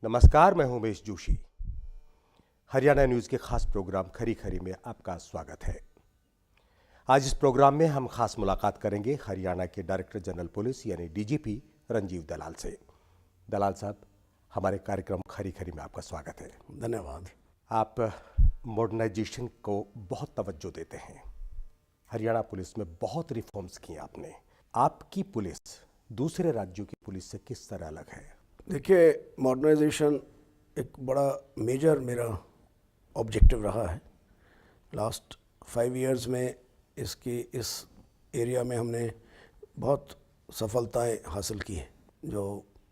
नमस्कार, मैं हूं उमेश जोशी। हरियाणा न्यूज़ के खास प्रोग्राम खरी खरी में आपका स्वागत है। आज इस प्रोग्राम में हम खास मुलाकात करेंगे हरियाणा के डायरेक्टर जनरल पुलिस यानी डीजीपी रंजीव दलाल से। दलाल साहब, हमारे कार्यक्रम खरी खरी में आपका स्वागत है। धन्यवाद। आप मॉडर्नाइजेशन को बहुत तवज्जो देते हैं। हरियाणा पुलिस में बहुत रिफॉर्म्स किए आपने। आपकी पुलिस दूसरे राज्यों की पुलिस से किस तरह अलग है? देखिए, मॉडर्नाइजेशन एक बड़ा मेजर मेरा ऑब्जेक्टिव रहा है। लास्ट 5 इयर्स में इस एरिया में हमने बहुत सफलताएं हासिल की हैं। जो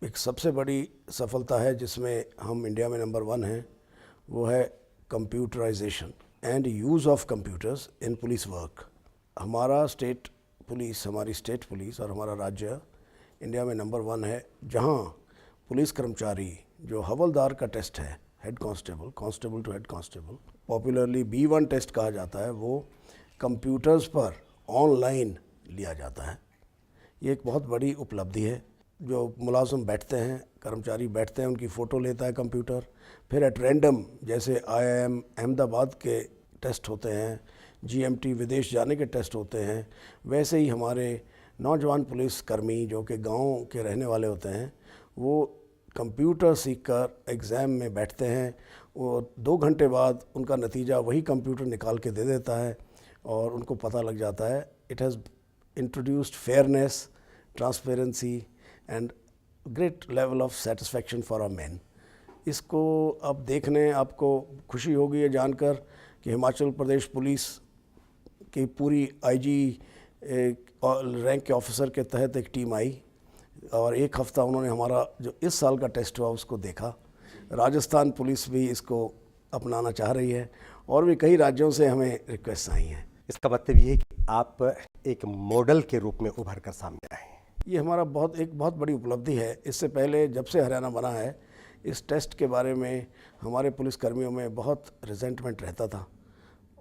एक सबसे बड़ी सफलता है जिसमें हम इंडिया में नंबर 1 हैं, वो है computerization and use of computers in police work. हमारी स्टेट पुलिस और हमारा राज्य इंडिया में नंबर 1 है, जहाँ पुलिस कर्मचारी जो हवलदार का टेस्ट है, head constable to head constable, popularly B1 test कहा जाता है, वो कंप्यूटर्स पर ऑनलाइन लिया जाता है। ये एक बहुत बड़ी उपलब्धि है। जो मुलाजिम बैठते हैं, कर्मचारी बैठते हैं, उनकी फ़ोटो लेता है कंप्यूटर, फिर एट रैंडम जैसे IIM अहमदाबाद के टेस्ट होते हैं, GMT विदेश जाने के टेस्ट होते हैं, वैसे ही हमारे नौजवान पुलिस कर्मी जो कि गाँव के रहने वाले होते हैं, वो कंप्यूटर सीखकर एग्ज़ाम में बैठते हैं। वो 2 घंटे बाद उनका नतीजा वही कंप्यूटर निकाल के दे देता है और उनको पता लग जाता है। It has introduced fairness, transparency and great level of satisfaction for our man. इसको अब देखने आपको खुशी होगी ये जानकर कि हिमाचल प्रदेश पुलिस की पूरी IG रैंक के ऑफिसर के तहत एक टीम आई और 1 हफ़्ता उन्होंने हमारा जो इस साल का टेस्ट हुआ उसको देखा। राजस्थान पुलिस भी इसको अपनाना चाह रही है और भी कई राज्यों से हमें रिक्वेस्ट आई हैं। इसका मतलब ये है कि आप एक मॉडल के रूप में उभर कर सामने आए हैं। ये हमारा एक बहुत बड़ी उपलब्धि है। इससे पहले जब से हरियाणा बना है, इस टेस्ट के बारे में हमारे पुलिसकर्मियों में बहुत रिजेंटमेंट रहता था।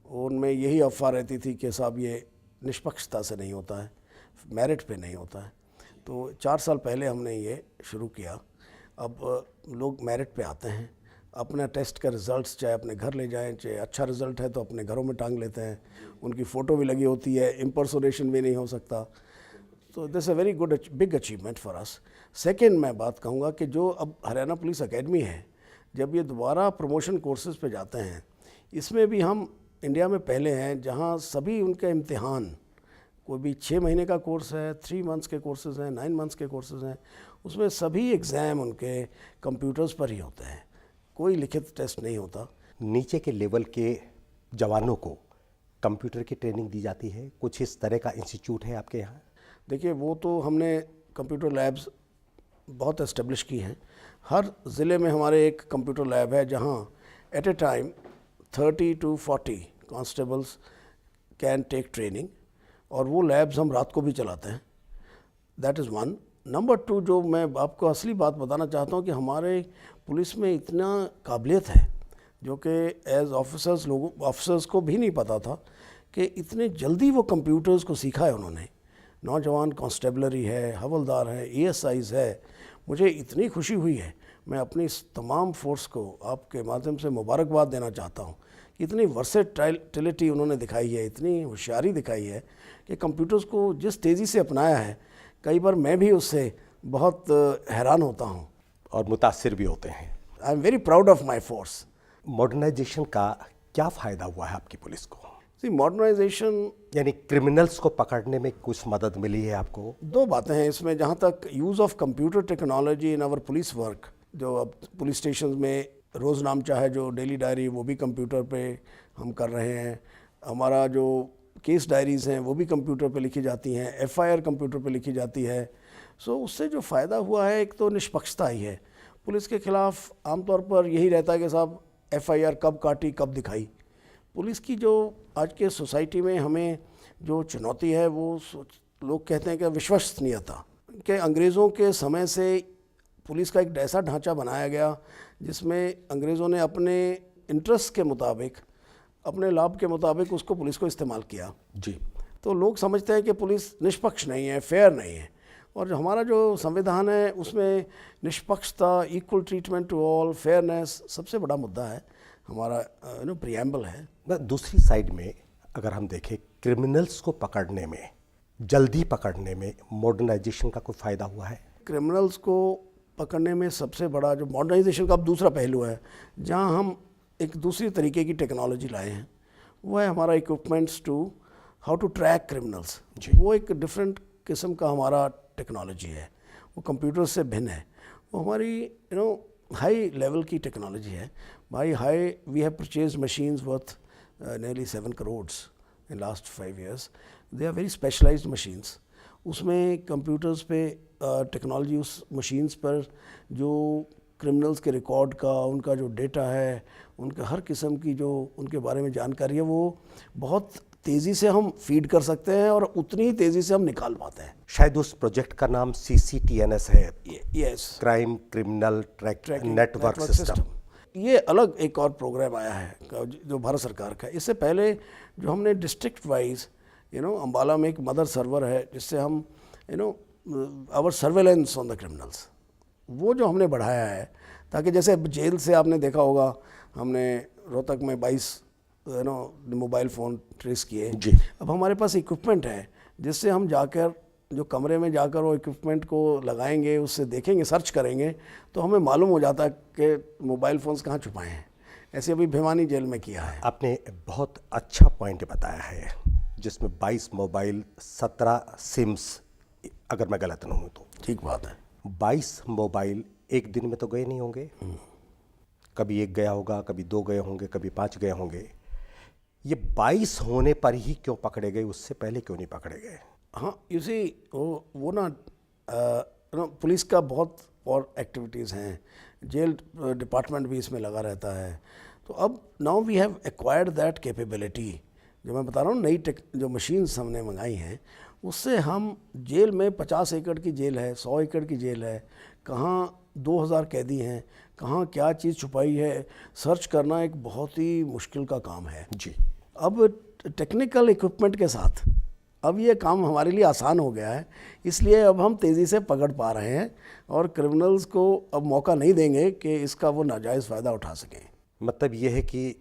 उनमें यही अफवाह रहती थी कि साहब ये निष्पक्षता से नहीं होता है, मेरिट पे नहीं होता है। तो 4 साल पहले हमने ये शुरू किया। अब लोग मेरिट पे आते हैं, अपना टेस्ट का रिज़ल्ट्स चाहे अपने घर ले जाएं, चाहे अच्छा रिज़ल्ट है तो अपने घरों में टांग लेते हैं। उनकी फ़ोटो भी लगी होती है, इम्पर्सोनेशन भी नहीं हो सकता। तो this a very good big achievement for us. Second, मैं बात कहूँगा कि जो अब हरियाणा पुलिस एकेडमी है, जब ये दोबारा प्रमोशन कोर्सेज़ पे जाते हैं, इसमें भी हम इंडिया में पहले हैं जहाँ सभी उनके इम्तिहान, कोई भी 6 महीने का कोर्स है, 3 मंथ्स के कोर्सेज़ हैं, 9 मंथ्स के कोर्सेज़ हैं, उसमें सभी एग्ज़ाम उनके कंप्यूटर्स पर ही होते हैं, कोई लिखित टेस्ट नहीं होता। नीचे के लेवल के जवानों को कंप्यूटर की ट्रेनिंग दी जाती है। कुछ इस तरह का इंस्टीट्यूट है आपके यहाँ? देखिए, वो तो हमने कंप्यूटर लैब्स बहुत इस्टेब्लिश की हैं। हर ज़िले में हमारे एक कंप्यूटर लैब है जहाँ at a time 30 to 40 constables can take training, और वो लैब्स हम रात को भी चलाते हैं। That is 1। नंबर 2, जो मैं आपको असली बात बताना चाहता हूँ कि हमारे पुलिस में इतना काबिलियत है जो कि एज ऑफिसर्स को भी नहीं पता था कि इतने जल्दी वो कंप्यूटर्स को सीखा है उन्होंने। नौजवान कांस्टेबलरी है, हवलदार है, ASIs है। मुझे इतनी खुशी हुई है, मैं अपनी इस तमाम फोर्स को आपके माध्यम से मुबारकबाद देना चाहता हूँ कि इतनी वर्सेटिलिटी उन्होंने दिखाई है, इतनी होशियारी दिखाई है कि कंप्यूटर्स को जिस तेज़ी से अपनाया है, कई बार मैं भी उससे बहुत हैरान होता हूँ और मुतासिर भी होते हैं। I am very proud of my force. Modernization का क्या फ़ायदा हुआ है आपकी पुलिस को? मॉडर्नाइजेशन यानी क्रिमिनल्स को पकड़ने में कुछ मदद मिली है आपको? 2 बातें हैं इसमें। जहाँ तक use of computer technology in our police work, जो अब पुलिस स्टेशन में रोज़नामचा है, जो डेली डायरी, वो भी कंप्यूटर पे हम कर रहे हैं। हमारा जो केस डायरीज़ हैं वो भी कंप्यूटर पे लिखी जाती हैं, FIR कंप्यूटर पे लिखी जाती है। सो उससे जो फ़ायदा हुआ है, एक तो निष्पक्षता ही है। पुलिस के ख़िलाफ़ आमतौर पर यही रहता है कि साहब FIR कब काटी, कब दिखाई। पुलिस की जो आज के सोसाइटी में हमें जो चुनौती है, वो लोग कहते हैं कि विश्वसनीयता, कि अंग्रेज़ों के समय से पुलिस का एक ऐसा ढांचा बनाया गया जिसमें अंग्रेज़ों ने अपने इंटरेस्ट के मुताबिक, अपने लाभ के मुताबिक उसको पुलिस को इस्तेमाल किया। जी। तो लोग समझते हैं कि पुलिस निष्पक्ष नहीं है, फेयर नहीं है। और जो हमारा जो संविधान है उसमें निष्पक्षता, equal treatment to all, fairness सबसे बड़ा मुद्दा है, हमारा प्रिएम्बल है। दूसरी साइड में अगर हम देखें, क्रिमिनल्स को पकड़ने में, जल्दी पकड़ने में मॉडर्नाइजेशन का कोई फ़ायदा हुआ है? क्रिमिनल्स को पकड़ने में सबसे बड़ा जो मॉडर्नाइजेशन का अब दूसरा पहलू है, जहां हम एक दूसरी तरीके की टेक्नोलॉजी लाए हैं, वो है हमारा equipments to how to track criminals. वो एक डिफरेंट किस्म का हमारा टेक्नोलॉजी है, वो कंप्यूटर से भिन्न है। वो हमारी हाई लेवल की टेक्नोलॉजी है भाई। We have purchase machines worth nearly 7 crores in last 5 years. They are very specialized machines. उसमें कंप्यूटर्स पे टेक्नोलॉजी उस मशीन्स पर जो क्रिमिनल्स के रिकॉर्ड का, उनका जो डेटा है, उनका हर किस्म की जो उनके बारे में जानकारी है, वो बहुत तेज़ी से हम फीड कर सकते हैं और उतनी ही तेज़ी से हम निकाल पाते हैं। शायद उस प्रोजेक्ट का नाम CCTNS है। Yes, crime criminal tracking network system. ये अलग एक और प्रोग्राम आया है जो भारत सरकार का है। इससे पहले जो हमने डिस्ट्रिक्ट वाइज अम्बाला में एक मदर सर्वर है जिससे हम our surveillance on the criminals, वो जो हमने बढ़ाया है, ताकि जैसे जेल से आपने देखा होगा, हमने रोहतक में 22 मोबाइल फ़ोन ट्रेस किए। अब हमारे पास इक्विपमेंट है जिससे हम जाकर जो कमरे में जाकर वो इक्विपमेंट को लगाएंगे, उससे देखेंगे, सर्च करेंगे, तो हमें मालूम हो जाता है कि मोबाइल फ़ोन्स कहाँ छुपाए हैं। ऐसे अभी भिवानी जेल में किया है। आपने बहुत अच्छा पॉइंट बताया है, जिसमें 22 मोबाइल, 17 सिम्स, अगर मैं गलत ना हूँ तो। ठीक बात है। 22 मोबाइल एक दिन में तो गए नहीं होंगे, कभी एक गया होगा, कभी 2 गए होंगे, कभी 5 गए होंगे। ये 22 होने पर ही क्यों पकड़े गए, उससे पहले क्यों नहीं पकड़े गए? हाँ, इसी वो ना पुलिस का बहुत और एक्टिविटीज़ हैं, जेल डिपार्टमेंट भी इसमें लगा रहता है। तो अब now we have acquired that capability. जो मैं बता रहा हूँ, नई जो मशीन्स हमने मंगाई हैं, उससे हम जेल में 50 एकड़ की जेल है, 100 एकड़ की जेल है, कहाँ 2000 कैदी हैं, कहाँ क्या चीज़ छुपाई है, सर्च करना एक बहुत ही मुश्किल का काम है जी। अब टेक्निकल इक्विपमेंट के साथ अब ये काम हमारे लिए आसान हो गया है, इसलिए अब हम तेज़ी से पकड़ पा रहे हैं और क्रिमिनल्स को अब मौका नहीं देंगे कि इसका वो नाजायज़ फ़ायदा उठा सकें। मतलब ये है कि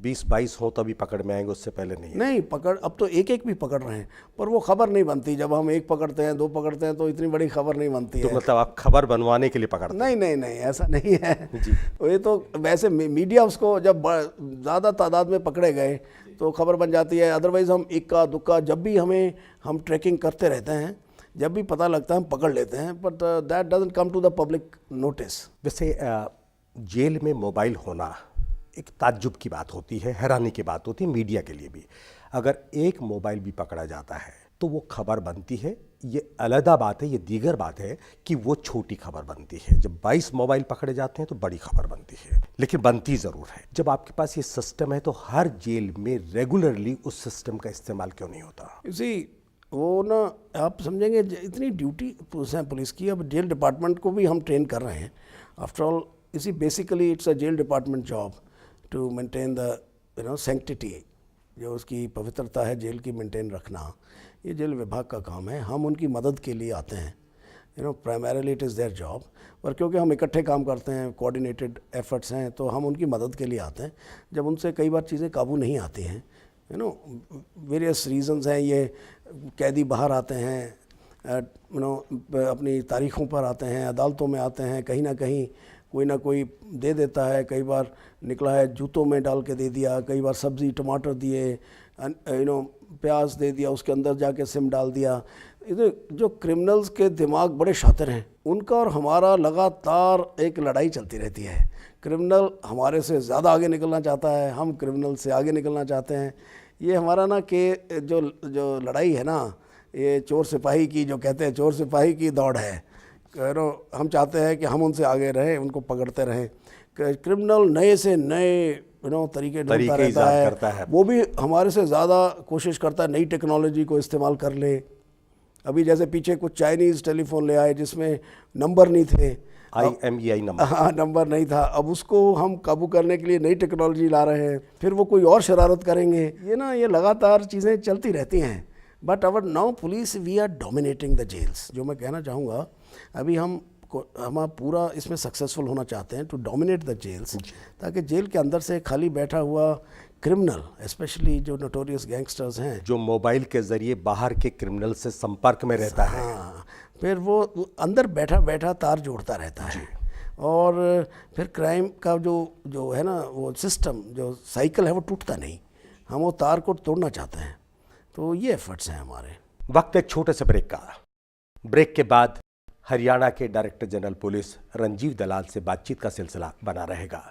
20-22 हो तभी पकड़ में आएंगे, उससे पहले नहीं? नहीं, पकड़ अब तो एक एक भी पकड़ रहे हैं, पर वो खबर नहीं बनती। जब हम एक पकड़ते हैं, 2 पकड़ते हैं, तो इतनी बड़ी खबर नहीं बनती है। तो मतलब आप खबर बनवाने के लिए पकड़ते हैं? नहीं, ऐसा नहीं है जी। ये तो वैसे मीडिया उसको जब ज़्यादा तादाद में पकड़े गए तो खबर बन जाती है। अदरवाइज़ हम इक्का दुक्का जब भी हम ट्रैकिंग करते रहते हैं, जब भी पता लगता है हम पकड़ लेते हैं, but that doesn't come to the public notice. वैसे जेल में मोबाइल होना एक ताज्जुब की बात होती है, हैरानी की बात होती है मीडिया के लिए भी। अगर एक मोबाइल भी पकड़ा जाता है तो वो खबर बनती है, ये अलग बात है। ये दीगर बात है कि वो छोटी खबर बनती है। जब 22 मोबाइल पकड़े जाते हैं तो बड़ी खबर बनती है, लेकिन बनती ज़रूर है। जब आपके पास ये सिस्टम है तो हर जेल में रेगुलरली उस सिस्टम का इस्तेमाल क्यों नहीं होता? इसी वो ना, आप समझेंगे इतनी ड्यूटी है पुलिस की। अब जेल डिपार्टमेंट को भी हम ट्रेन कर रहे हैं। आफ्टर ऑल इसी basically it's a jail department job to maintain the sanctity, जो उसकी पवित्रता है जेल की मेंटेन रखना, ये जेल विभाग का काम है। हम उनकी मदद के लिए आते हैं, primarily it is their job. पर क्योंकि हम इकट्ठे काम करते हैं, कोऑर्डिनेटेड एफर्ट्स हैं, तो हम उनकी मदद के लिए आते हैं। जब उनसे कई बार चीज़ें काबू नहीं आती हैं, वेरियस रीजंस हैं, ये कैदी बाहर आते हैं, अपनी तारीख़ों पर आते हैं, अदालतों में आते हैं, कहीं ना कहीं कोई ना कोई दे देता है। कई बार निकला है जूतों में डाल के दे दिया, कई बार सब्ज़ी टमाटर दिए, प्याज दे दिया, उसके अंदर जाके सिम डाल दिया। जो क्रिमिनल्स के दिमाग बड़े शातिर हैं, उनका और हमारा लगातार एक लड़ाई चलती रहती है। क्रिमिनल हमारे से ज़्यादा आगे निकलना चाहता है, हम क्रिमिनल से आगे निकलना चाहते हैं। ये हमारा ना कि जो लड़ाई है ना, ये चोर सिपाही की, जो कहते हैं चोर सिपाही की दौड़ है। हम चाहते हैं कि हम उनसे आगे रहें, उनको पकड़ते रहें। क्रिमिनल नए से नए तरीके ढूंढता रहता है। वो भी हमारे से ज़्यादा कोशिश करता है नई टेक्नोलॉजी को इस्तेमाल कर ले। अभी जैसे पीछे कुछ चाइनीज़ टेलीफोन ले आए जिसमें नंबर नहीं थे, IMEI नंबर, हाँ नंबर नहीं था। अब उसको हम काबू करने के लिए नई टेक्नोलॉजी ला रहे हैं, फिर वो कोई और शरारत करेंगे। ये लगातार चीज़ें चलती रहती हैं। But our now police we are dominating the jails. जो मैं कहना चाहूँगा, अभी हम पूरा इसमें सक्सेसफुल होना चाहते हैं टू डोमिनेट द जेल्स, ताकि जेल के अंदर से खाली बैठा हुआ क्रिमिनल, स्पेशली जो नोटोरियस गैंगस्टर्स हैं, जो मोबाइल के जरिए बाहर के क्रिमिनल से संपर्क में रहता है, हाँ, फिर वो अंदर बैठा बैठा तार जोड़ता रहता है, और फिर क्राइम का जो है ना वो सिस्टम, जो साइकिल है, वो टूटता नहीं। हम वो तार को तोड़ना चाहते हैं, तो ये एफर्ट्स हैं हमारे। वक्त एक छोटे से ब्रेक का। ब्रेक के बाद हरियाणा के डायरेक्टर जनरल पुलिस रंजीव दलाल से बातचीत का सिलसिला बना रहेगा।